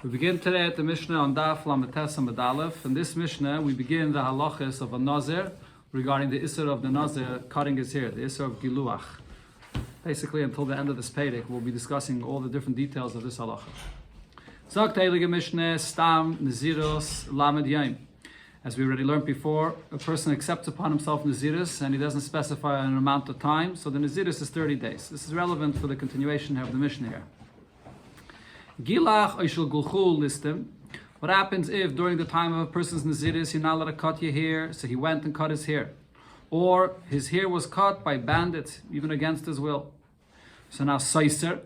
We begin today at the Mishnah on Daf Lametes Amud Aleph. In this Mishnah, we begin the halachas of a Nazir regarding the Isser of the Nazir cutting his hair, the Isser of Giluach. Basically, until the end of this Pedic, we'll be discussing all the different details of this halacha. Zok Teilige Mishnah Stam Naziros Lamed Yaim. As we already learned before, a person accepts upon himself Naziris and he doesn't specify an amount of time, so the Naziris is 30 days. This is relevant for the continuation of the Mishnah here. Gilach Oishel Gulchul listim. What happens if during the time of a person's Naziris you're not allowed to cut your hair, so he went and cut his hair. Or his hair was cut by bandits, even against his will. So now Saiser,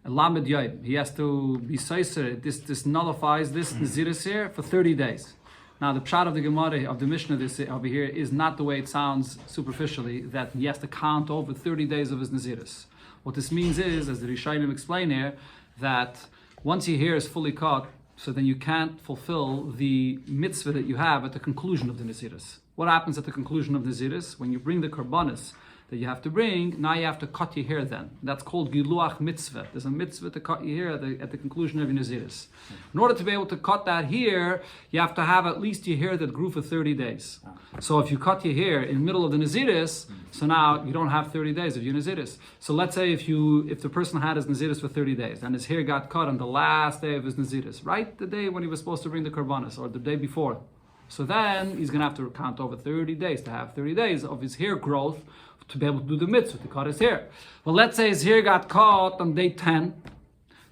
Lamed Yaim, he has to be Saiser. This nullifies this Naziris here for 30 days. Now the pshat of the Gemara, of the Mishnah this over here, is not the way it sounds superficially, that he has to count over 30 days of his Naziris. What this means is, as the Rishonim explain here, that once your hair is fully cut, so then you can't fulfill the mitzvah that you have at the conclusion of the Naziris. What happens at the conclusion of the Naziris? When you bring the karbanis that you have to bring, now you have to cut your hair then. That's called Giluach mitzvah. There's a mitzvah to cut your hair at the conclusion of your Naziris. In order to be able to cut that hair, you have to have at least your hair that grew for 30 days. So if you cut your hair in the middle of the Naziris, so now you don't have 30 days of your Naziris. So let's say if the person had his Naziris for 30 days and his hair got cut on the last day of his Naziris, right? The day when he was supposed to bring the karbanis, or the day before. So then he's going to have to count over 30 days to have 30 days of his hair growth to be able to do the mitzvah, to cut his hair. Well, let's say his hair got cut on day 10.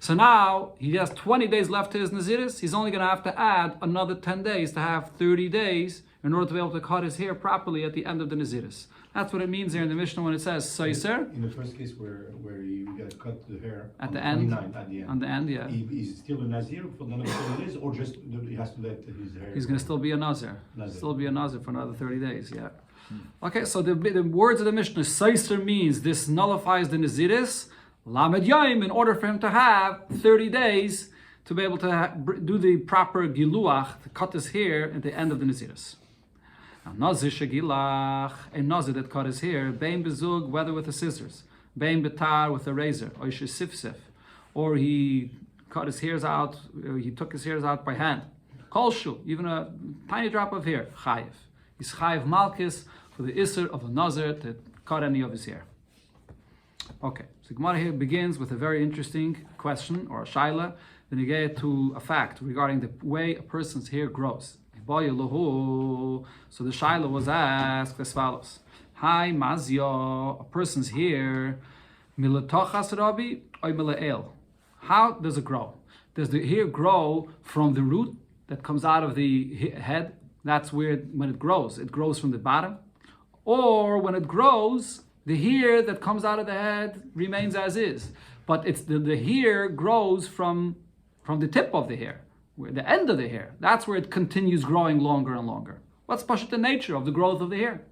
So now he has 20 days left to his Naziris. He's only going to have to add another 10 days to have 30 days in order to be able to cut his hair properly at the end of the Naziris. That's what it means here in the Mishnah when it says Saiser. In the first case where you got to cut the hair at the end, at the end. On the end, yeah. He's still a Nazir for another 30 days, or just he has to let his hair? He's going to still be a Nazir. Still be a Nazir for another 30 days, yeah. Okay, so the words of the Mishnah, Saiser means this nullifies the Naziris, Lamed Yaim, in order for him to have 30 days to be able to do the proper Giluach, to cut his hair at the end of the Naziris. Now, Nazir Shagilach, a Nazir that cut his hair, Bein Bezug, whether with the scissors, Bein Betar with a razor, or Sifsif, or he cut his hairs out, he took his hairs out by hand. Kolshu, even a tiny drop of hair, Chayiv. He's Chayiv Malkis for the Isser of a Nazir to cut any of his hair. Okay, so Gemara here begins with a very interesting question, or a shaila, then you get to a fact regarding the way a person's hair grows. So the shaila was asked as follows: Hi Mazio, a person's hair, milatochas Rabbi or milael. How does it grow? Does the hair grow from the root that comes out of the head? That's where when it grows from the bottom. Or when it grows, the hair that comes out of the head remains as is. But it's the hair grows from the tip of the hair, where the end of the hair. That's where it continues growing longer and longer. What's the nature of the growth of the hair?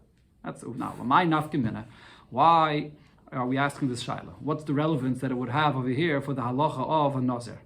That's now my nafkimina. Why are we asking this shaila? What's the relevance that it would have over here for the halacha of a nazir?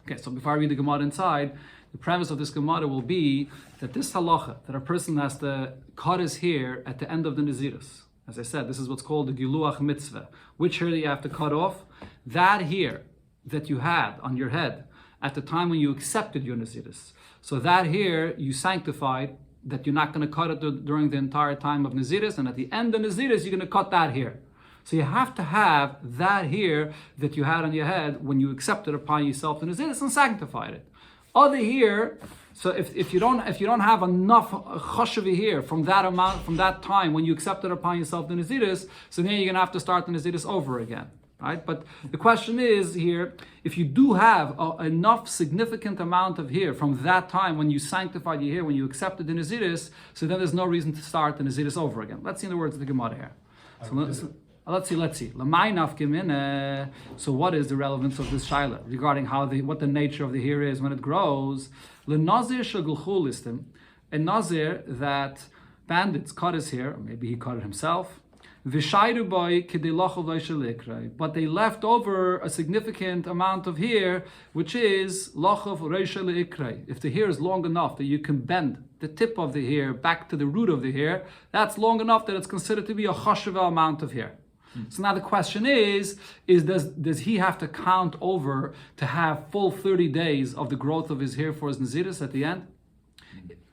Okay, so before I read the Gemara inside, the premise of this Gemara will be that this halacha, that a person has to cut his hair at the end of the Naziris. As I said, this is what's called the Giluach mitzvah. Which hair do you have to cut off? That hair that you had on your head at the time when you accepted your Naziris. So that hair you sanctified that you're not going to cut it during the entire time of Naziris, and at the end of Naziris you're going to cut that hair. So you have to have that hair that you had on your head when you accepted upon yourself the Naziris and sanctified it. Other hair, so if you don't have enough chashavi hair from that amount, from that time when you accepted upon yourself the Naziris, so then you're going to have to start the Naziris over again. Right? But the question is here, if you do have enough significant amount of hair from that time when you sanctified your hair, when you accepted the Naziris, so then there's no reason to start the Naziris over again. Let's see in the words of the Gemara here. Let's see. So what is the relevance of this shaila regarding what the nature of the hair is when it grows? Nazir listim, a Nazir that bandits cut his hair, or maybe he cut it himself. But they left over a significant amount of hair, which is lachav reisha leikray. If the hair is long enough that you can bend the tip of the hair back to the root of the hair, that's long enough that it's considered to be a chashava amount of hair. So now the question is does he have to count over to have full 30 days of the growth of his hair for his Naziris at the end?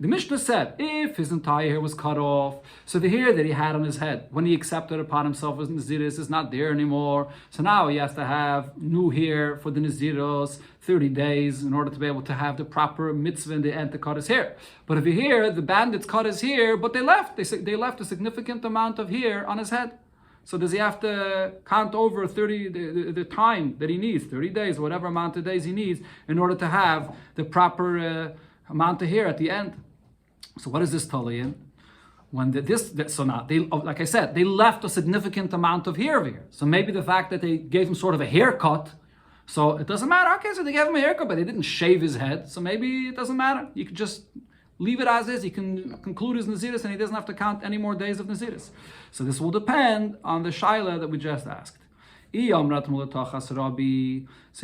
The Mishnah said, if his entire hair was cut off, so the hair that he had on his head, when he accepted upon himself as Naziris, is not there anymore. So now he has to have new hair for the Naziros, 30 days, in order to be able to have the proper mitzvah in the end to cut his hair. But if you hear, the bandits cut his hair, but they left a significant amount of hair on his head. So does he have to count over 30 the time that he needs, 30 days, whatever amount of days he needs, in order to have the proper amount of hair at the end? So what is this totally in? So now, like I said, they left a significant amount of hair over here. So maybe the fact that they gave him sort of a haircut, so it doesn't matter. Okay, so they gave him a haircut, but they didn't shave his head. So maybe it doesn't matter. You can just leave it as is. He can conclude his Naziris, and he doesn't have to count any more days of Naziris. So this will depend on the shaila that we just asked. So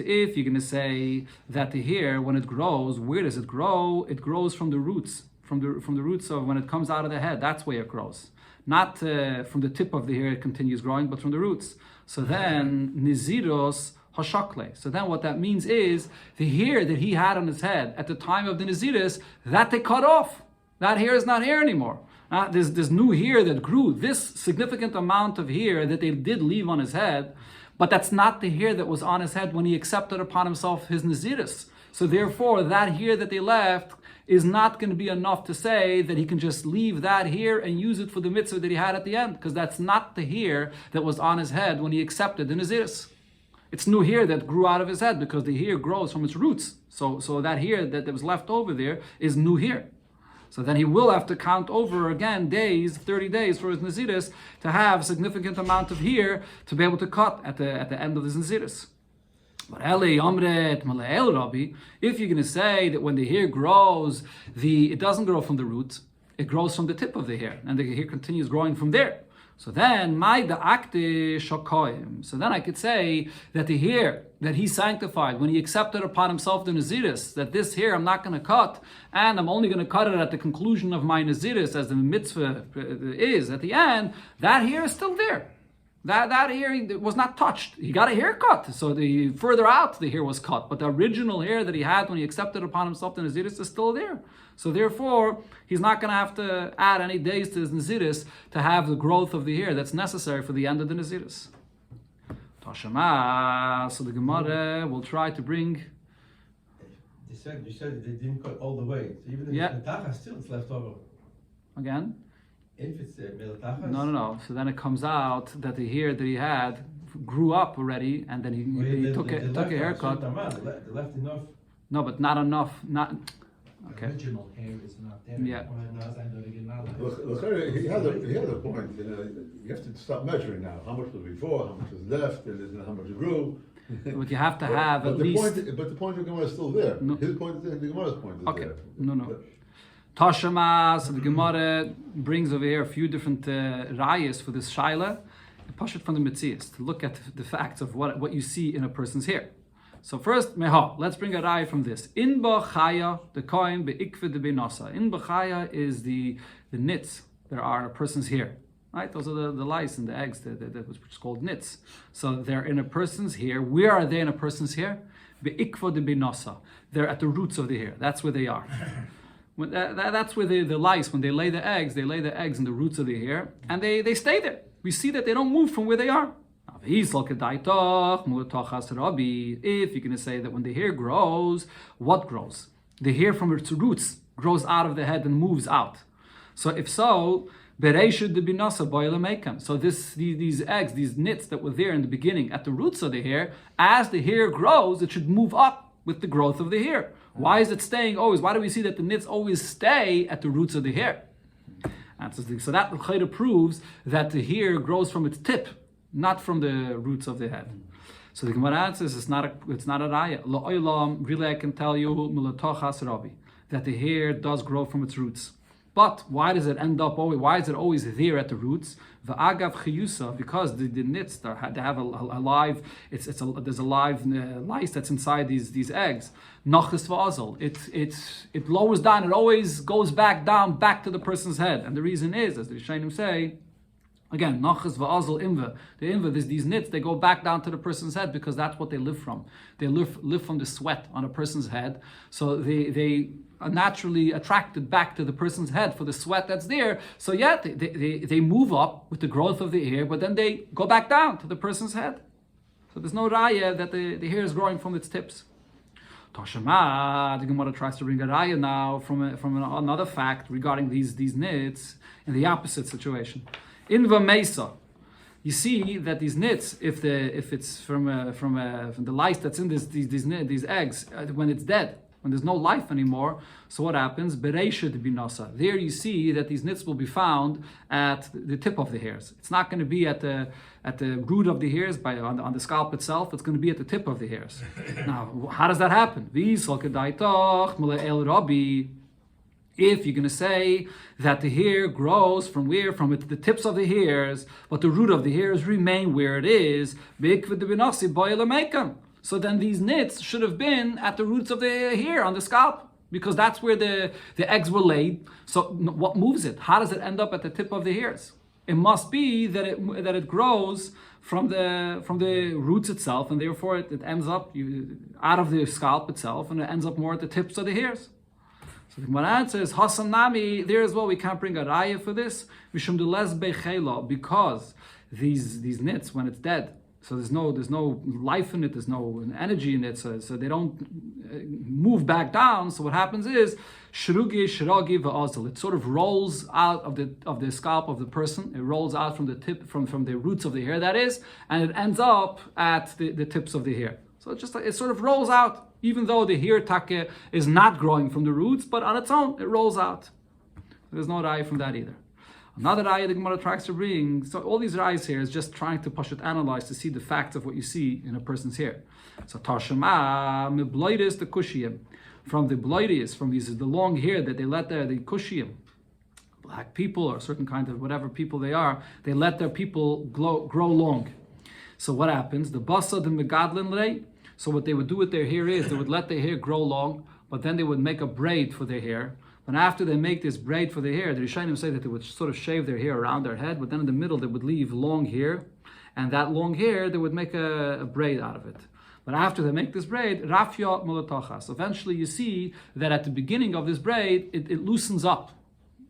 if you're going to say that the hair, when it grows, where does it grow? It grows from the roots. From the roots of when it comes out of the head, that's where it grows. Not from the tip of the hair it continues growing, but from the roots. So then, Naziros hashakle. So then what that means is, the hair that he had on his head at the time of the Naziris, that they cut off. That hair is not hair anymore. There's new hair that grew, this significant amount of hair that they did leave on his head, but that's not the hair that was on his head when he accepted upon himself his Naziris. So therefore, that hair that they left is not going to be enough to say that he can just leave that hair and use it for the mitzvah that he had at the end, because that's not the hair that was on his head when he accepted the Naziris. It's new hair that grew out of his head, because the hair grows from its roots. So that hair that was left over there is new hair. So then he will have to count over again days, 30 days for his Naziris, to have a significant amount of hair to be able to cut at the end of his Naziris. But if you're going to say that when the hair grows, it doesn't grow from the roots, it grows from the tip of the hair, and the hair continues growing from there. So then, so then I could say that the hair that he sanctified when he accepted upon himself the Naziris, that this hair I'm not going to cut, and I'm only going to cut it at the conclusion of my Naziris, as the mitzvah is at the end, that hair is still there. That hair was not touched. He got a haircut, so the further out the hair was cut, but the original hair that he had when he accepted upon himself the Naziris is still there. So therefore, he's not going to have to add any days to his Naziris to have the growth of the hair that's necessary for the end of the Naziris. Tashama, so the Gemara will try to bring... You said they didn't cut all the way, so even if it's metachas, still it's left over. Again? If it's melatachas? No. So then it comes out that the hair that he had grew up already, and then he took a haircut. They left enough. No, but not enough. Not okay. The original hair is not there. Yeah. Look, he had a point. You have to start measuring now. How much was before? How much was left? And how much grew? But you have to have at least. But the point of the Gemara is still there. No. His point, the Gemara's point is Okay. there. No. Tashama, so the Gemara brings over here a few different rayas for this shaila. Push it from the Metzias to look at the facts of what you see in a person's hair. So first, let's bring a raya from this. In b'chaya, the kohen be'ikve de benasa. In b'chaya is the nits that are in a person's hair. Right? Those are the lice and the eggs, which is called nits. So they're in a person's hair. Where are they in a person's hair? Be'ikve de benasa. They're at the roots of the hair. That's where they are. That's where the lice, when they lay the eggs in the roots of the hair, and they stay there. We see that they don't move from where they are. If you're going to say that when the hair grows, what grows? The hair from its roots grows out of the head and moves out. So if so, so these eggs, these nits that were there in the beginning at the roots of the hair, as the hair grows, it should move up with the growth of the hair. Why is it staying always? Why do we see that the nits always stay at the roots of the hair? So that proves that the hair grows from its tip, not from the roots of the head. So the Gemara answers it's not a raya. Really, I can tell you that the hair does grow from its roots. But why does it end up always? Why is it always there at the roots? Because the nits they have a live. There's a live lice that's inside these eggs. It lowers down. It always goes back to the person's head. And the reason is, as the Rishonim say, Again, nachas va'azal imva. The imva, these nits, they go back down to the person's head because that's what they live from. They live from the sweat on a person's head. So they are naturally attracted back to the person's head for the sweat that's there. So yeah, they move up with the growth of the hair, but then they go back down to the person's head. So there's no raya that the hair is growing from its tips. Toshama, the Gemara tries to bring a raya now from another fact regarding these nits in the opposite situation. In Vamesa, you see that these nits, if it's from the lice that's in these eggs, when it's dead, when there's no life anymore, so what happens? Bereisha de binasa. There you see that these nits will be found at the tip of the hairs. It's not going to be at the root of the hairs on the scalp itself. It's going to be at the tip of the hairs. Now, how does that happen? If you're going to say that the hair grows from where? From the tips of the hairs, but the root of the hairs remain where it is, so then these nits should have been at the roots of the hair on the scalp, because that's where the eggs were laid. So what moves it? How does it end up at the tip of the hairs? It must be that it grows from the roots itself, and therefore it ends up out of the scalp itself, and it ends up more at the tips of the hairs. So the Gemara answers, Hasam Nami, there as well we can't bring a raya for this, because these nits, when it's dead, so there's no life in it, there's no energy in it, so they don't move back down. So what happens is shrugi shiragi va'azal. It sort of rolls out of the scalp of the person. It rolls out from the tip, from the roots of the hair, that is, and it ends up at the tips of the hair. So it sort of rolls out, even though the hair take is not growing from the roots, but on its own it rolls out. There's no raya from that either. Another raya the Gemara tries to bring. So all these rayas here is just trying to push it, analyze to see the facts of what you see in a person's hair. So Tashema mebloidis the kushiyim, from the bloidius, from the long hair that they let the kushiyim, black people or certain kind of whatever people they are, they let their people grow long. So what happens? The basa the megadlin lei. So what they would do with their hair is they would let their hair grow long, but then they would make a braid for their hair. And after they make this braid for their hair, the Rishonim say that they would sort of shave their hair around their head, but then in the middle they would leave long hair, and that long hair they would make a braid out of it. But after they make this braid, rafya mulatachas. Eventually you see that at the beginning of this braid, it loosens up.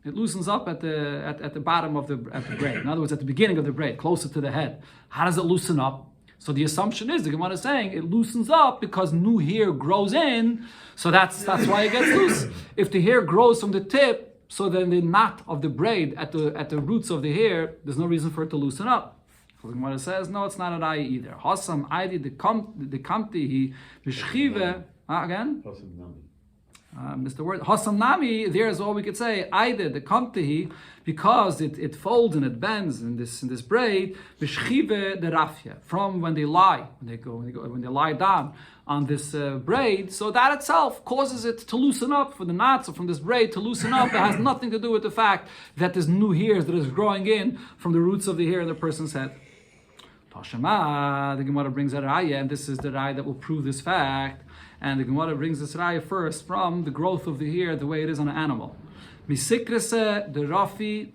It loosens up at the bottom of the braid. In other words, at the beginning of the braid, closer to the head. How does it loosen up? So the assumption is, the Gemara is saying, it loosens up because new hair grows in, so that's why it gets loose. If the hair grows from the tip, so then the knot of the braid at the roots of the hair, there's no reason for it to loosen up. So the Gemara says, no, it's not a raya either. Hasam aidi the kamti mishchive. Again? Hasam Nami. Mr. Word Hasam Nami, there is all we could say. Aide the kamtihi, because it folds and it bends in this braid. B'shchive the rafia, from when they lie down on this braid. So that itself causes it to loosen up, for the knots from this braid to loosen up. It has nothing to do with the fact that there's new hairs that is growing in from the roots of the hair in the person's head. Tashema, the Gemara brings a raya, and this is the raya that will prove this fact. And the Gemara brings this raya first from the growth of the hair, the way it is on an animal. Misikrese the rafi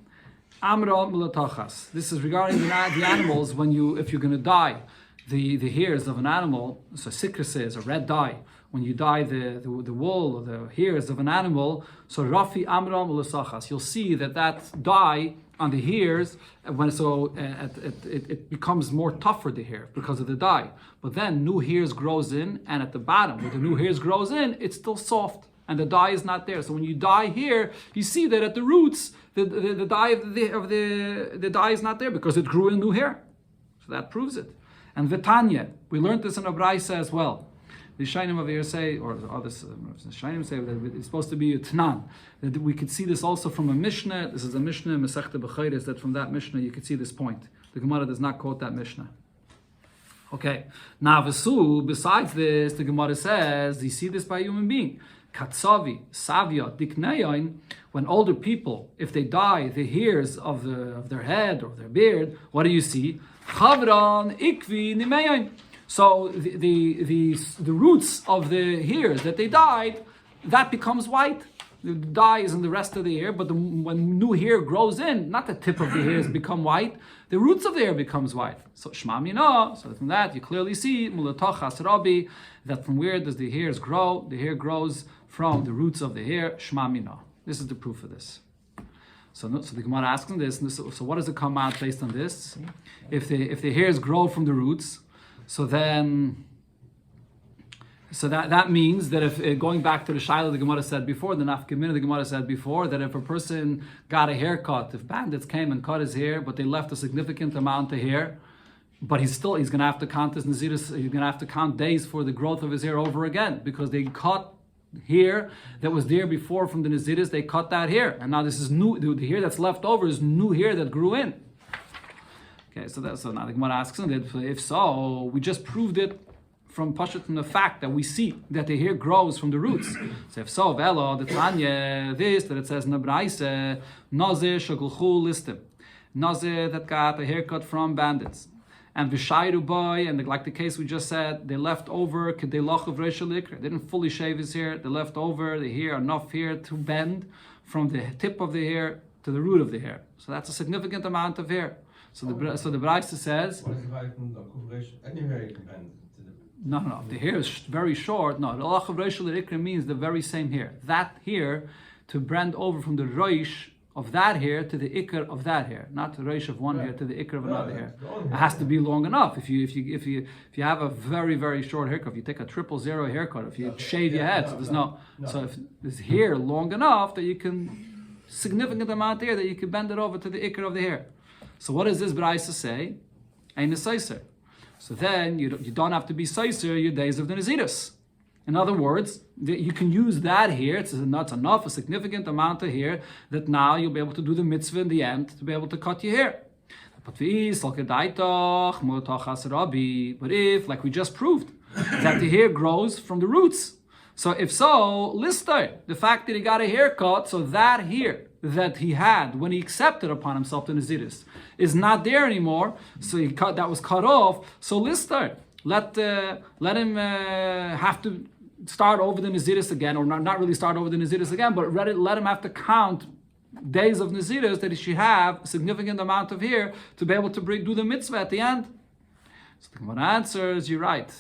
amra mulatachas. This is regarding the animals if you're going to dye the hairs of an animal. So sikrese is a red dye. When you dye the wool or the hairs of an animal, so rafi amra mulatachas. You'll see that dye on the hairs, it becomes more tougher, the hair, because of the dye. But then new hairs grows in, and at the bottom, where the new hairs grows in, it's still soft, and the dye is not there. So when you dye here, you see that at the roots, the dye of the dye is not there because it grew in new hair. So that proves it. And Vitanya, we learned this in a Braisa as well. The Shainim over here say, or others, Shainim say that it's supposed to be a Tanan. That we could see this also from a Mishnah. This is a Mishnah, Masechta B'chayres, that from that Mishnah you could see this point. The Gemara does not quote that Mishnah. Okay. Now, besides this, the Gemara says, you see this by a human being. Katsavi, Savya, Dikneyoin, when older people, if they dye the hairs of their head or their beard, what do you see? Chavran, Ikvi, Nimeyoin. So the roots of the hairs that they dyed, that becomes white. dies in the rest of the hair, but when new hair grows in, not the tip of the hairs become white, the roots of the hair becomes white. So Shema Mina, so from that you clearly see Mulatochas Rabbi, that from where does the hairs grow? The hair grows from the roots of the hair, Shema Mina. This is the proof of this. So the Gemara asks on this, so what does it come out based on this? If the hairs grow from the roots, so that means that if going back to the Shaila the Gemara said before, the Nafkamina the Gemara said before, that if a person got a haircut, if bandits came and cut his hair, but they left a significant amount of hair, but he's going to have to count his Naziris, he's going to have to count days for the growth of his hair over again, because they cut hair that was there before from the Naziris, they cut that hair, and now this is new. The hair that's left over is new hair that grew in. Okay, so now the Gemara asks him that if so, we just proved it from the fact that we see that the hair grows from the roots. So if so, velo the Tanya this that it says in the Braise, Nazir shagulchu listim, Nazir that got a haircut from bandits. And Vishayru boy, and like the case we just said, they left over, they didn't fully shave his hair, they left over the hair, enough hair to bend from the tip of the hair to the root of the hair. So that's a significant amount of hair. So the Braisa says, what is the any hair you can bend to the... No, the hair is very short. No, the Lachav Reishal Ikra means the very same hair. That hair to bend over from the Reish of that hair to the ikr of that hair, not the reish of one hair to the ikr of another hair. It has to be long enough. If you have a very, very short haircut, if you take a 000 haircut, if you shave your head, so if there's hair long enough that you can significant amount of hair that you can bend it over to the ikr of the hair. So what does this Braisa say? Ein Seiser. So then you don't have to be Seiser your days of the Naziris. In other words, you can use that hair, it's not enough, a significant amount of hair, that now you'll be able to do the mitzvah in the end, to be able to cut your hair. But if, like we just proved, that the hair grows from the roots. So if so, lister, the fact that he got a haircut, so that hair that he had when he accepted upon himself the Naziris is not there anymore, so that was cut off, so lister, let him have to start over the Naziris again, or not really start over the Naziris again, but let him have to count days of Naziris that he should have a significant amount of hair to be able to do the mitzvah at the end. So the Gemara answers, you're right.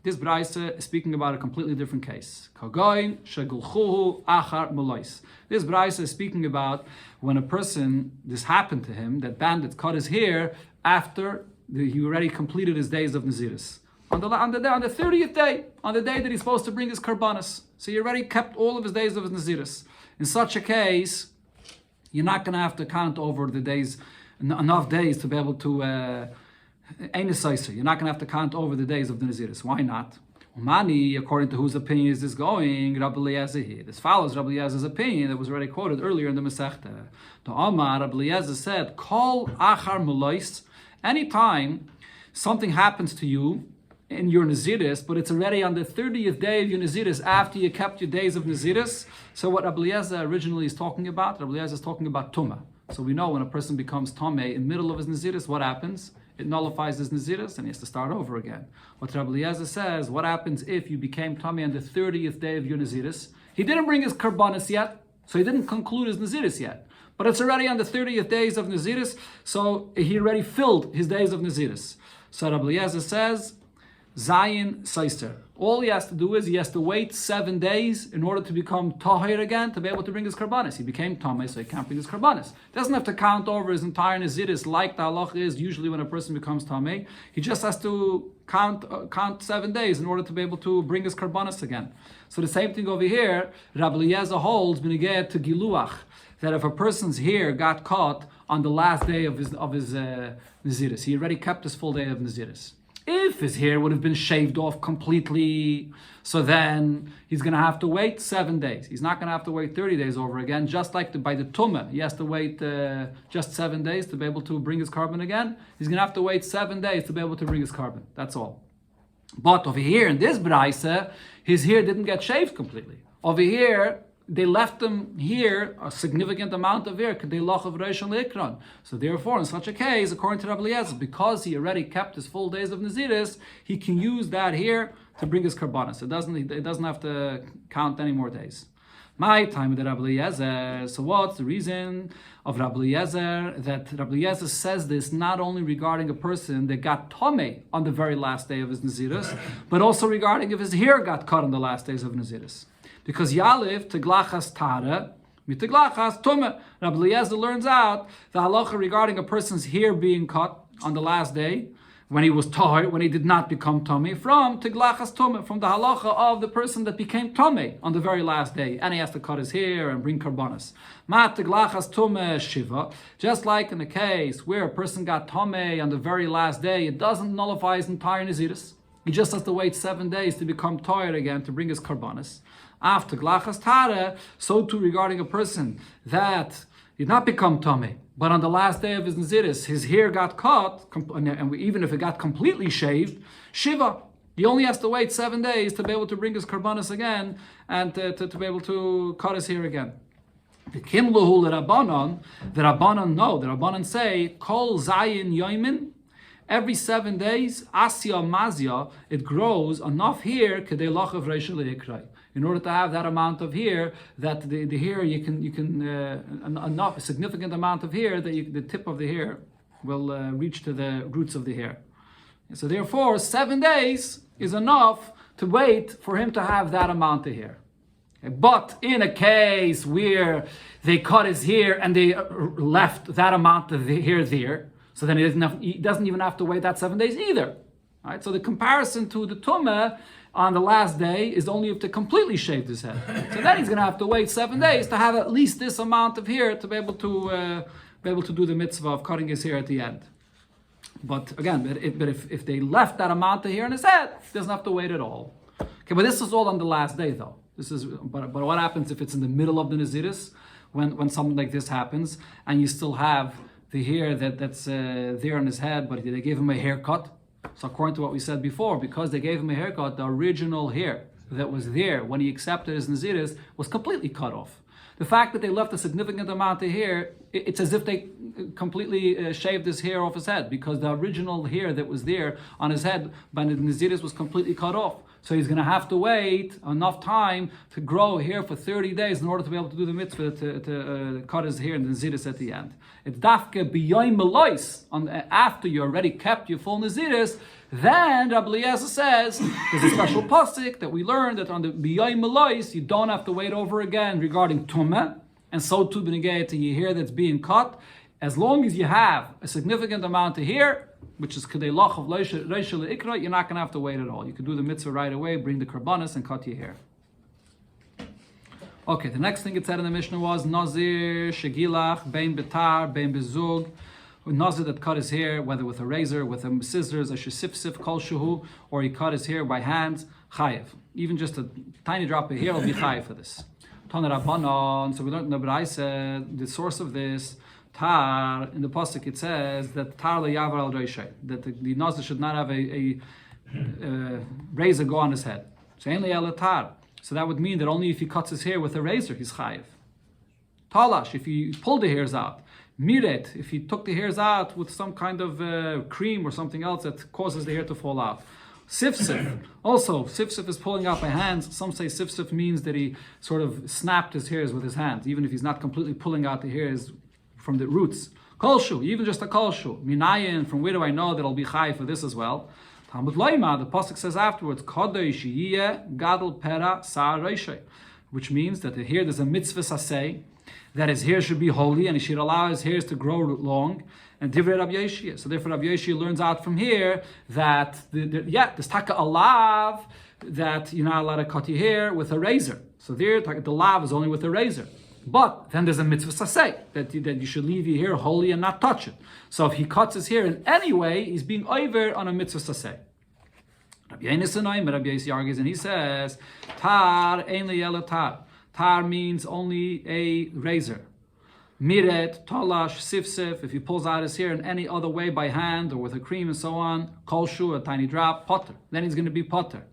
This Braisa is speaking about a completely different case. Kagoin shegulchuhu achar melois. This Braisa is speaking about when a person, this happened to him, that bandits cut his hair after he already completed his days of Naziris. On the 30th day, on the day that he's supposed to bring his karbanas. So he already kept all of his days of his Naziris. In such a case, you're not going to have to count over the days, enough days to be able to, you're not going to have to count over the days of the Naziris. Why not? Umani, according to whose opinion is this going? Rabbi Eliezer here. This follows Rabbi Eliezer's opinion that was already quoted earlier in the Masechta. The Omar, Rabbi Eliezer said, Kol achar mulois, anytime something happens to you in your Naziris, but it's already on the 30th day of your Naziris after you kept your days of Naziris. So what Rabbi Eliezer originally is talking about, Rabbi Eliezer is talking about Tumah. So we know when a person becomes Tomei in the middle of his Naziris, what happens? It nullifies his Naziris and he has to start over again. What Rabbi Eliezer says, what happens if you became Tomei on the 30th day of your Naziris? He didn't bring his Karbanis yet, so he didn't conclude his Naziris yet. But it's already on the 30th days of Naziris, so he already filled his days of Naziris. So Rabbi Eliezer says, Zayin Seister. All he has to do is he has to wait 7 days in order to become Tahir again, to be able to bring his Karbanis. He became Tameh, so he can't bring his Karbanis. Doesn't have to count over his entire Naziris like the halach is usually when a person becomes Tameh. He just has to count 7 days in order to be able to bring his Karbanis again. So the same thing over here, Rabbi Eliezer holds Benegeh to Giluach, that if a person's hair got caught on the last day of his Naziris, he already kept his full day of Naziris. If his hair would have been shaved off completely, so then he's going to have to wait 7 days. He's not going to have to wait 30 days over again, just like by the Tumah. He has to wait just 7 days to be able to bring his carbon again. He's going to have to wait 7 days to be able to bring his carbon. That's all. But over here in this Braisa, his hair didn't get shaved completely. Over here, they left him here a significant amount of hair. So therefore, in such a case, according to Rabbi Eliezer, because he already kept his full days of Naziris, he can use that hair to bring his karbanas. It doesn't have to count any more days. My time with Rabbi Eliezer. So what's the reason of Rabbi Eliezer that Rabbi Eliezer says this not only regarding a person that got tomei on the very last day of his Nazirus, but also regarding if his hair got cut on the last days of Nazirus? Because Yaliv teglachas tara miteglachas tumah. Rabbi Eliezer learns out the halacha regarding a person's hair being cut on the last day, when he was tahor, when he did not become tomei, from teglachas tumah, from the halacha of the person that became tomei on the very last day, and he has to cut his hair and bring karbanos. Ma teglachas tumah shiva, just like in the case where a person got tomei on the very last day, it doesn't nullify his entire nazirus. He just has to wait 7 days to become tahor again to bring his karbanos. After teglachas tara, so too regarding a person that did not become tomei, but on the last day of his Nazirus, his hair got cut, and even if it got completely shaved, Shiva, he only has to wait 7 days to be able to bring his karbanos again and to be able to cut his hair again. The Rabbanon say, Kol Zayin Yoimin, every 7 days, Asya Mazya, it grows enough hair, Kedei Lachav Reisha Le'ikrai. In order to have that amount of hair, that the hair you can enough, a significant amount of hair that the tip of the hair will reach to the roots of the hair. And so therefore, 7 days is enough to wait for him to have that amount of hair. Okay? But in a case where they cut his hair and they left that amount of the hair there, so then he doesn't even have to wait that 7 days either. All right? So the comparison to the tumah on the last day is only if they completely shaved his head. So then he's going to have to wait 7 days to have at least this amount of hair to be able to do the mitzvah of cutting his hair at the end. But again, if they left that amount of hair in his head, he doesn't have to wait at all. Okay, but this is all on the last day, though. But what happens if it's in the middle of the Nazirus, when something like this happens, and you still have the hair that's there on his head, but they gave him a haircut? So according to what we said before, because they gave him a haircut, the original hair that was there when he accepted his Nazirus was completely cut off. The fact that they left a significant amount of hair, it's as if they completely shaved his hair off his head, because the original hair that was there on his head by the Nazirus was completely cut off. So he's going to have to wait enough time to grow hair for 30 days in order to be able to do the mitzvah to cut his hair in the Nazirus at the end. It's dafke b'yoyim melois, after you already kept your full Nazirus. Then Rabbi Eliezer says there's a special pasuk that we learned that on the b'yoyim melois you don't have to wait over again regarding tumah, and so too b'negei to your hair that's being cut, as long as you have a significant amount of hair, which is kedei lachav reisha le'ikra, you're not going to have to wait at all. You can do the mitzvah right away, bring the karbanos, and cut your hair. Okay, the next thing it said in the Mishnah was Nazir, Shegilach, Bein Betar, Bein Bezug. Nazir that cut his hair, whether with a razor, with a scissors, a shesifsif, kol shehu, or he cut his hair by hands, chayev. Even just a tiny drop of hair will be chayev for this. Tana Rabbanon, so we learned in the Braisa, the source of this, Tar, in the pasuk it says that Tar le'yavar al reishay, that the Nazir should not have a razor go on his head. So ain't le'yal tar. So that would mean that only if he cuts his hair with a razor, he's chayiv. Talash, if he pulled the hairs out. Miret, if he took the hairs out with some kind of cream or something else that causes the hair to fall out. Sifsif, also, sifsif is pulling out by hands. Some say sifsif means that he sort of snapped his hairs with his hands, even if he's not completely pulling out the hairs from the roots. Kolshu, even just a kolshu. Minayin, from where do I know that I'll be chayiv for this as well? Talmud Loima, the pasuk says afterwards, Kodesh yiyeh gadol pera sa'ar reishay, which means that here there's a mitzvah saseh, that his hair should be holy and he should allow his hairs to grow long. And Divrei Rabbi Yeshia. So therefore Rabbi Yeshia learns out from here that there's taka alav, that you're not allowed to cut your hair with a razor. So there the lav is only with a razor. But then there's a mitzvah saseh, that you should leave your hair holy and not touch it. So if he cuts his hair in any way, he's being over on a mitzvah saseh. Rabbi Yeshia argues and he says, Tar ein le'yel tar. Tar means only a razor. Miret, talash, sifsif, if he pulls out his hair in any other way by hand or with a cream and so on, kolshu, a tiny drop, potter. Then he's going to be potter.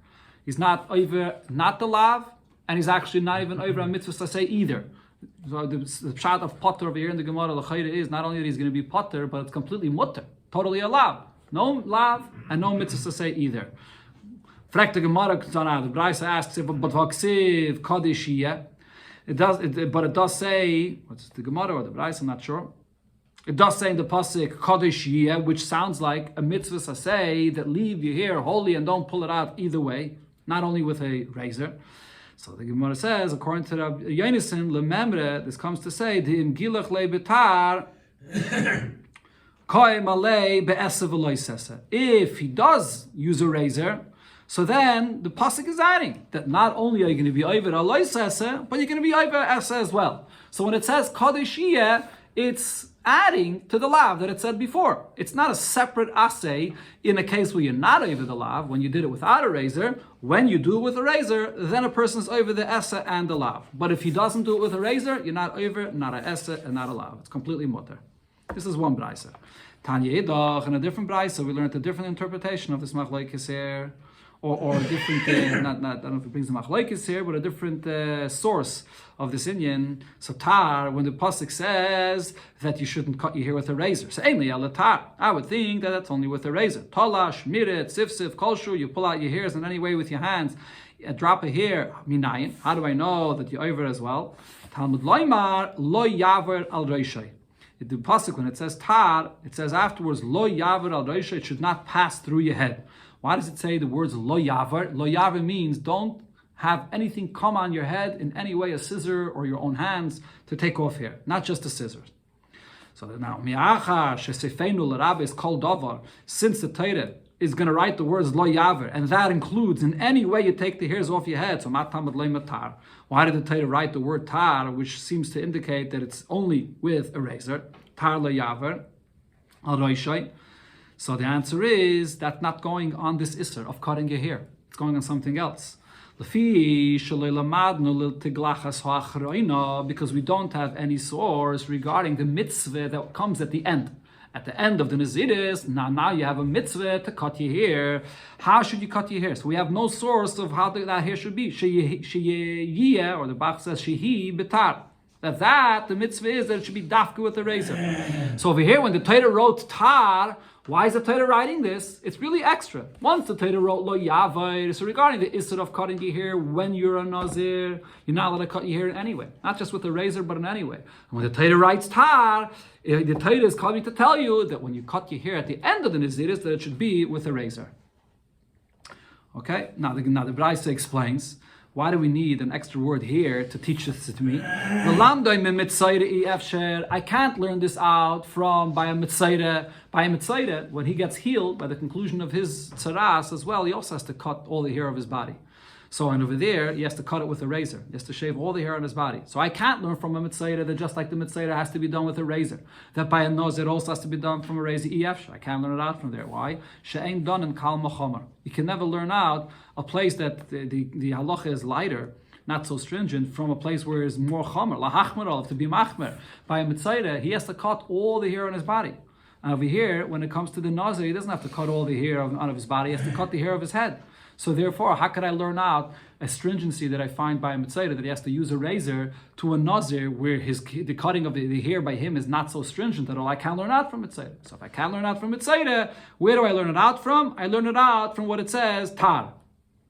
He's not over, not the lav, and he's actually not even over a mitzvah saseh either. So the shot of potter over here in the Gemara L'chayre is not only that he's going to be potter, but it's completely mutter, totally a lav. No lav and no mitzvah saseh either. Fragt the Gemara, the Braisa asks, but vaksiv kadeshiyah, But it does say, what's the Gemara or the Brais, I'm not sure. It does say in the pasuk Kodesh Yeh, which sounds like a mitzvah say that leave your hair holy and don't pull it out either way, not only with a razor. So the Gemara says, according to Rabbi Yonasan, lememre, this comes to say, the imgilach le betar koi malei be'esav v'loisesa. If he does use a razor, so then the pasuk is adding that not only are you going to be over aloisesa, but you're going to be over esa as well. So when it says Kodesh Yeh, it's adding to the lav that it said before. It's not a separate assay in a case where you're not over the lav, when you did it without a razor. When you do it with a razor, then a person's over the essa and the lav. But if he doesn't do it with a razor, you're not over, not a essa, and not a lav. It's completely mutter. This is one brayser. Tanya Edach, in a different brayser, we learned a different interpretation of this machlokes here, or a different, I don't know if it brings the machlokes here, but a different source of this inyan. So tar, when the pasuk says that you shouldn't cut your hair with a razor, so ainly ala tar, I would think that that's only with a razor. Talash, miret, sif, kolshu, you pull out your hairs in any way with your hands, a drop of hair, minayin. How do I know that you're over as well? Talmud loymar, lo yaver al reishay. The pasuk, when it says tar, it says afterwards, lo yaver al reishay, it should not pass through your head. Why does it say the words lo yaver? Lo yaver means don't have anything come on your head in any way, a scissor or your own hands to take off hair, not just a scissors. So now, mi'achar shesefeinu l'rabbe is called davar, since the Torah is going to write the words lo yaver, and that includes in any way you take the hairs off your head. So matamad lo matar. Why did the Torah write the word tar, which seems to indicate that it's only with a razor? Tar lo yaver al roishay. So the answer is that's not going on this isser of cutting your hair. It's going on something else. Because we don't have any source regarding the mitzvah that comes at the end. At the end of the Naziris, now you have a mitzvah to cut your hair. How should you cut your hair? So we have no source of how that hair should be. Sheyeh, or the Bach says, shehi betar. That the mitzvah is that it should be dafka with a razor. So over here, when the Torah wrote tar, why is the Torah writing this? It's really extra. Once the Torah wrote lo yavir, so regarding the issur of cutting your hair when you're a Nazir, you're not allowed to cut your hair in any way. Not just with a razor, but in any way. And when the Torah writes tar, the Torah is coming to tell you that when you cut your hair at the end of the Naziris, that it should be with a razor. Okay? Now the Braisa explains, why do we need an extra word here to teach this to me? I can't learn this out by a mitzayre. By a mitzayre, when he gets healed, by the conclusion of his tzaras as well, he also has to cut all the hair of his body. So, and over there, he has to cut it with a razor. He has to shave all the hair on his body. So I can't learn from a mitzayre that just like the mitzayre has to be done with a razor, that by a nazir also has to be done from a razor. I can't learn it out from there. Why? She'ein done in kal machomer. You can never learn out a place that the halacha is lighter, not so stringent, from a place where it's more chomer, lahachmer, to be machmer. By a mitzayre, he has to cut all the hair on his body. And over here, when it comes to the nazir, he doesn't have to cut all the hair out of his body, he has to cut the hair of his head. So therefore, how could I learn out a stringency that I find by a mitzayre, that he has to use a razor, to a nazir where the cutting of the hair by him is not so stringent at all? I can't learn out from mitzayre. So if I can't learn out from mitzayre, where do I learn it out from? I learn it out from what it says, tar.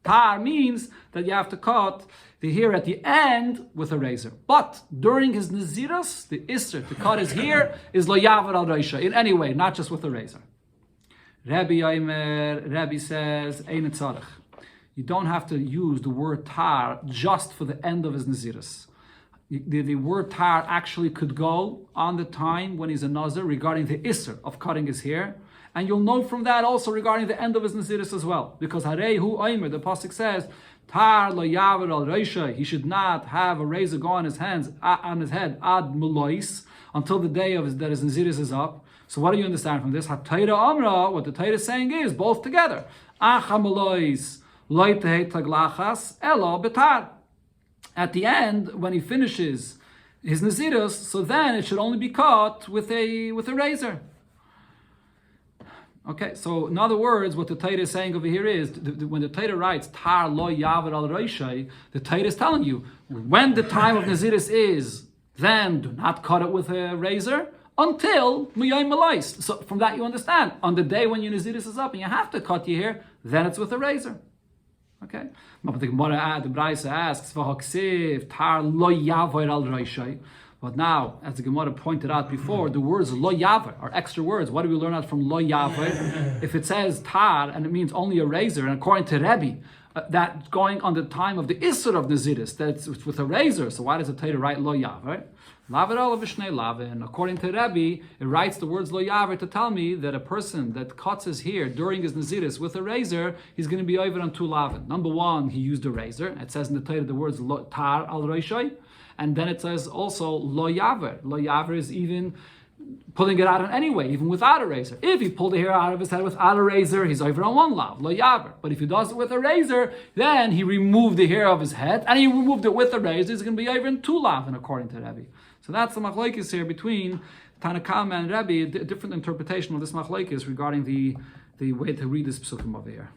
Tar means that you have to cut the hair at the end with a razor. But during his naziras, the isser to cut his hair is lo yavar al reisha, in any way, not just with a razor. Rabbi says, Ein tzarech. You don't have to use the word tar just for the end of his naziras. The word tar actually could go on the time when he's a nazir regarding the isser of cutting his hair. And you'll know from that also regarding the end of his naziris as well. Because Harei hu oimer, the pasuk says, tar lo yaver al reisha, he should not have a razor go on his head ad mulois, until the day of that his naziris is up. So what do you understand from this? HaTorah Amra, what the Torah is saying is both together. Acha mulois lo tehei taglachas elo betar. At the end, when he finishes his naziris, so then it should only be cut with a razor. Okay, so in other words, what the Torah is saying over here is, when the Torah writes, tar lo yaver al reishay, the Torah is telling you, when the time of Naziris is, then do not cut it with a razor until Muyayim Malais. So from that you understand, on the day when your Naziris is up and you have to cut your hair, then it's with a razor. Okay? But the Gemara, the Braisa asks, "V'haksiv tar lo yavoir al reishai." But now, as the Gemara pointed out before, the words lo yavoir are extra words. What do we learn out from lo yavoir? If it says tar and it means only a razor, and according to Rebbe, that going on the time of the Isser of Naziris, that's with a razor. So why does it tell you to write lo yavoir? And according to Rebbe, it writes the words lo yaver to tell me that a person that cuts his hair during his naziris with a razor, he's going to be over on 2 lavin. Number one, he used a razor. It says in the Torah the words tar al roishai, and then it says also lo yaver. Lo yaver is even pulling it out in any way, even without a razor. If he pulled the hair out of his head without a razor, he's over on 1 lav, lo yaver. But if he does it with a razor, then he removed the hair of his head, and he removed it with a razor, he's going to be over in 2 lavin, according to Rebbe. So that's the machlokes here between Tanakama and Rebbe, a different interpretation of this machlokes regarding the way to read this psukim over here.